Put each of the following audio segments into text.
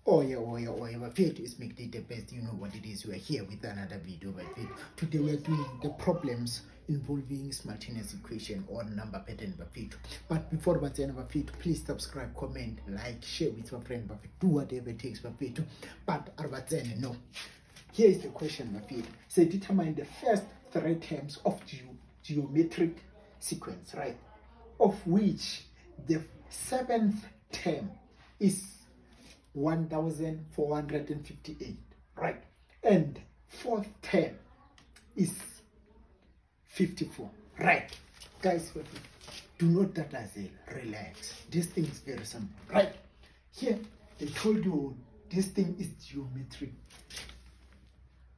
My faith is make it the best. You know what it is. We are here with another video by faith. Today we are doing the problems involving simultaneous equation or number pattern by faith. But before we end by faith, please subscribe, comment, like, share with your friend by faith. Do whatever it takes by faith. But no. Here is the question by faith. Say determine the first three terms of geometric sequence, right? Of which the seventh term is 1458, right? And fourth term is 54, right? Guys, do not dazzle, relax. This thing is very simple, right? Here, they told you this thing is geometric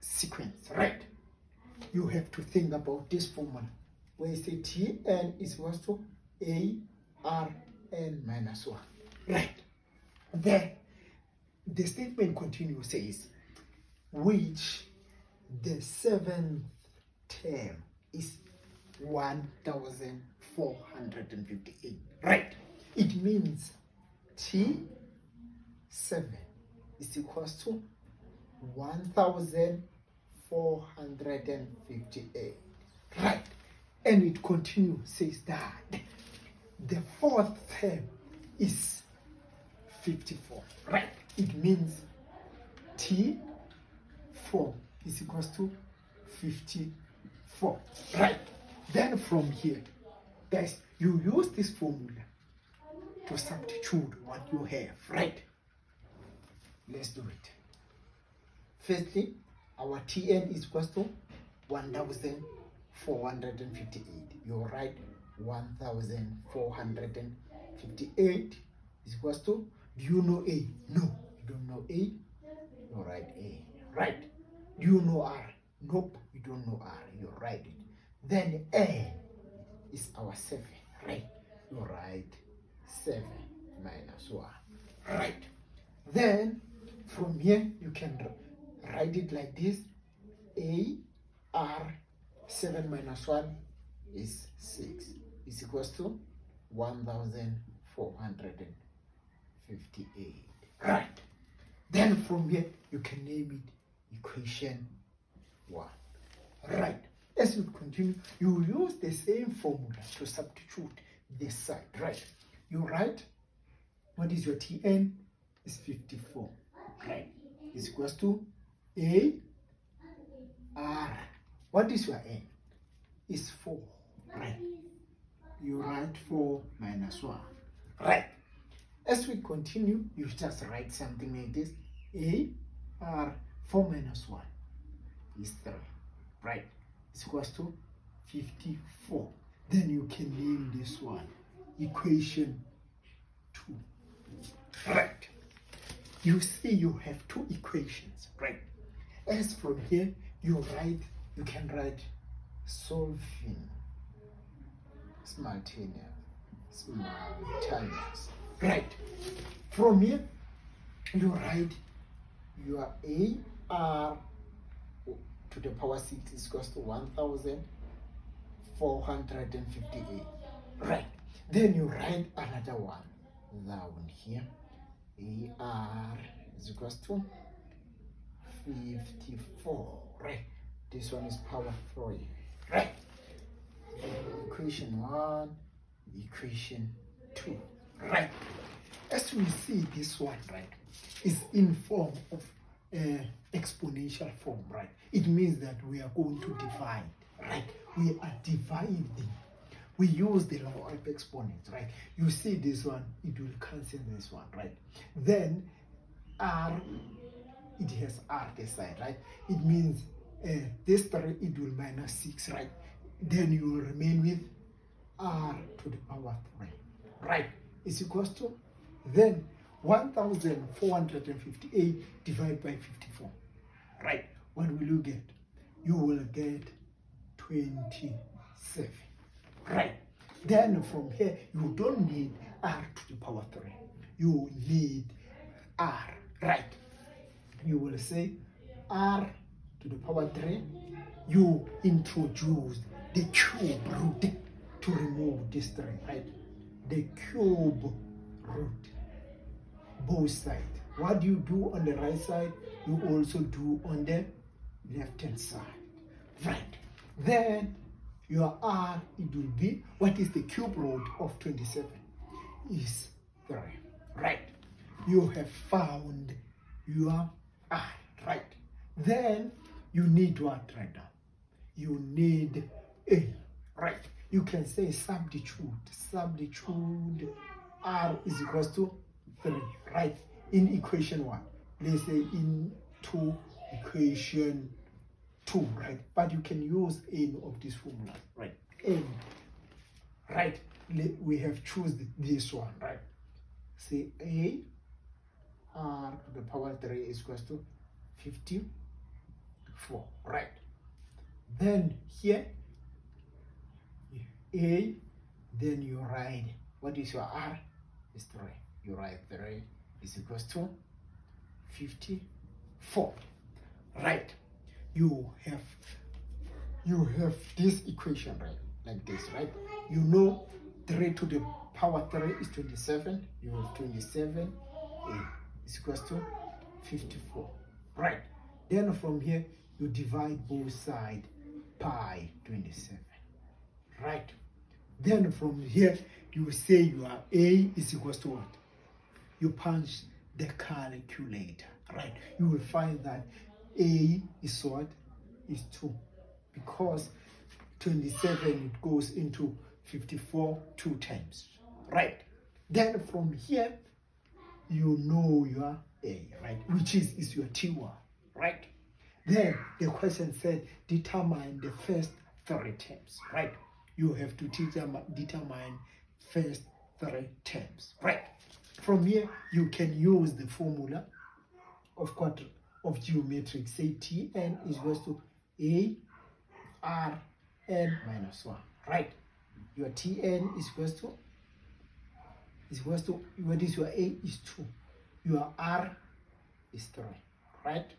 sequence, right? You have to think about this formula where you say Tn is equals to ARN minus 1, right? Then the statement continues, says, which the seventh term is 1458, right? It means T7 is equals to 1458, right? And it continues, says that the fourth term is 54, right? It means T4 is equals to 54, right? Then from here, guys, you use this formula to substitute what you have, right? Let's do it. Firstly, our Tn is equals to 1458. You write 1458 is equals to, do you know A? No, you don't know A. You write A, right? Do you know R? Nope, you don't know R. You write it. Then A is our 7, right? You write 7 minus 1, right? Then from here you can write it like this. AR 7 minus 1 is 6. Is equals to 1458, right? Then from here you can name it equation 1, right? As you continue, you use the same formula to substitute this side, right? You write, what is your Tn? Is 54, right? Is equals to AR. What is your N? Is 4, right? You write 4 minus 1, right? As we continue, you just write something like this. AR 4 minus 1 is 3, right? It's equals to 54. Then you can name this one equation 2, right? You see you have two equations, right? As from here, you can write solving simultaneous, right? From here, you write your AR to the power 6 is equals to 1458, right? Then you write another one down here. AR is equals to 54, right? This one is power 3, right? Equation 1, equation 2, right? As we see this one, right, is in form of exponential form, right? It means that we are going to divide, right? We are dividing. We use the law of exponents, right? You see this one, it will cancel this one, right? Then R, it has R this side, right? It means this 3, it will minus 6, right? Then you will remain with R to the power 3, right? Is equals to, then 1458 divided by 54, right? What will you get? You will get 27, right? Then from here, you don't need R to the power 3. You need R, right? You will say R to the power 3. You introduce the cube root to remove this 3, right? The cube root, both sides, What you do on the right side, you also do on the left hand side. Right. Then your R, it will be, what is the cube root of 27? Is 3. Right. You have found your R. Right. Then you need what right now? You need A. Right. You can say substitute. Substitute R is equals to 3. Right. In equation 1. Let's say into equation 2, right? But you can use any of these formulas, right? Any, right? We have chosen this one, right? Say A R to the power 3 is equals to 54, right? Then here, A, then you write, what is your R? Is 3. You write 3 is equals to 54, right? You have this equation, right? Like this, right? You know 3 to the power 3 is 27. You have 27 A is equals to 54, right? Then from here, you divide both sides by 27, right? Then from here, you say your A is equals to what? You punch the calculator, right? You will find that A is what? Is 2. Because 27, it goes into 54 2 times, right? Then from here, you know your A, right? Which is your T1, right? Then the question said, determine the first 3 terms, right? You have to determine first 3 terms, right? From here, you can use the formula of geometric. Say Tn is equals to A R n minus 1, right? Your Tn is equals to what is your A is 2, your R is 3, right?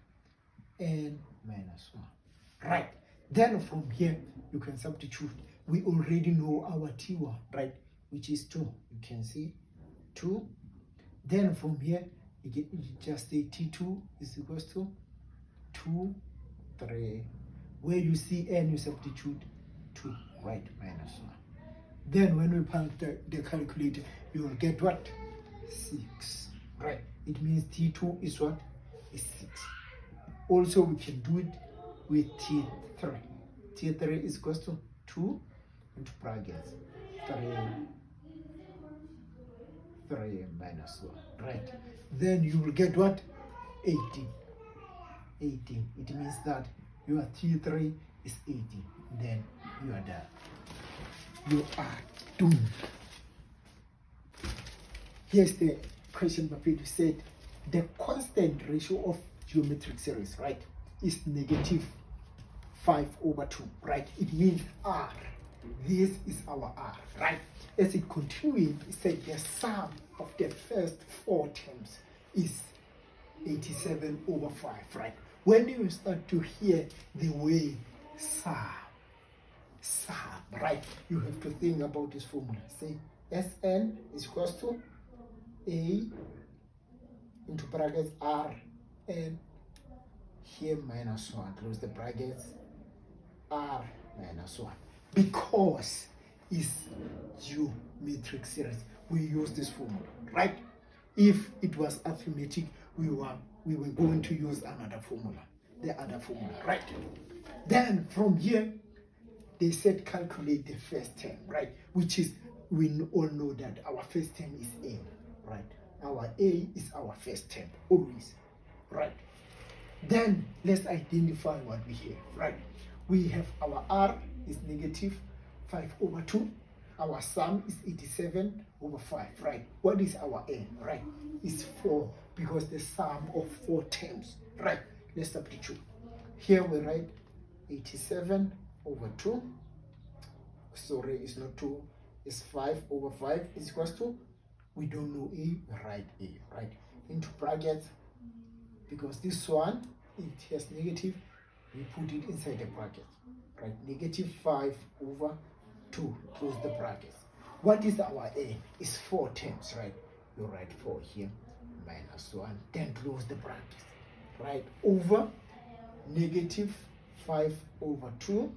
N minus 1, right? Then from here you can substitute. We already know our T1, right? Which is 2. You can see 2. Then from here you just say T2 is equals to 2, 3. Where you see n, you substitute 2, right? Minus 1. Then when we punch the calculator, you will get what? 6, right? It means T2 is what? Is 6. Also, we can do it with T3. T3 is equals to 2 into brackets 3 minus 1, right? Then you will get what? 18. It means that your T3 is 18. Then you are done. You are done. Here's the question Papito said. The constant ratio of geometric series, right, is negative 5/2, right? It means R. This is our R, right? As it continues, it said the sum of the first 4 terms is 87/5, right? When you start to hear the way sum, right, you have to think about this formula. Say Sn is equals to A into brackets R and here minus 1, close the brackets, R minus 1. Because it's geometric series, we use this formula, right? If it was arithmetic, we were going to use another formula, the other formula, right? Then from here, they said calculate the first term, right? Which is, we all know that our first term is A, right? Our A is our first term, always, right? Then let's identify what we have, right? We have our R is negative 5/2. Our sum is 87/5, right? What is our N, right? It's 4 because the sum of 4 terms, right? Let's substitute. Here we write 87/2. Sorry, it's not 2. It's 5/5 is equals to, we don't know A, we write A, right? Into brackets, because this one, it has negative, we put it inside the bracket, right? Negative 5/2, close the brackets. What is our A? It's 4 terms, right? You write 4 here, minus 1, then close the bracket, right? Over negative 5 over 2.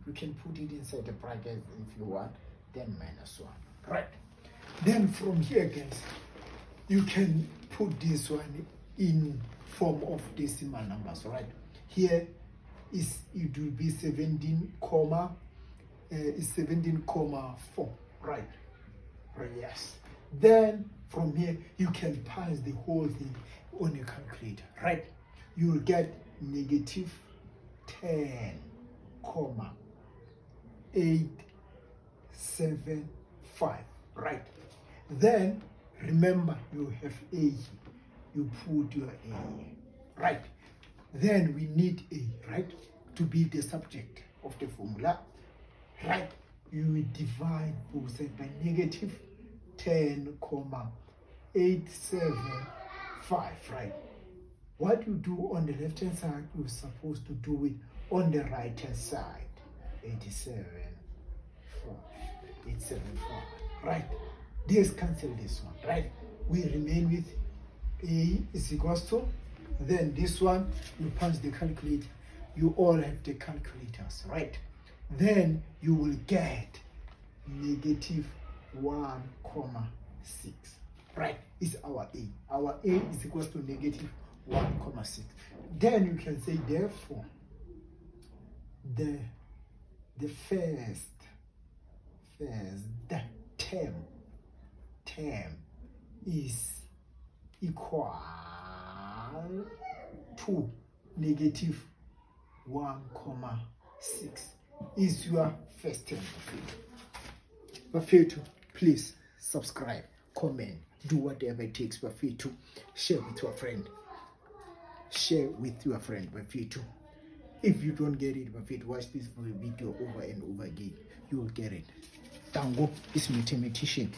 You can put it inside the bracket if you want, then minus 1, right? Then from here, guys, you can put this one in form of decimal numbers, right? Here it will be 17 comma 17,4, right? Yes. Then from here you can punch the whole thing on your calculator, right? You will get negative 10 comma 875, right? Then remember you have A, you put your A, right? Then we need A, right, to be the subject of the formula, right? You will divide both sides by negative 10 comma 875, right? What you do on the left hand side, you're supposed to do it on the right hand side. 875, right? This cancel this one, right? We remain with A is equals to, then this one, you punch the calculator. You all have the calculators, right? Then you will get negative 1,6, right? Is our A. Our A is equals to negative 1,6. Then you can say, therefore, the first term is equal to negative 1,6 is your first term. Bafethu, please subscribe, comment, do whatever it takes. Bafethu, share with your friend. Bafethu. If you don't get it, Bafethu, watch this video over and over again. You will get it. Tango is mathematician.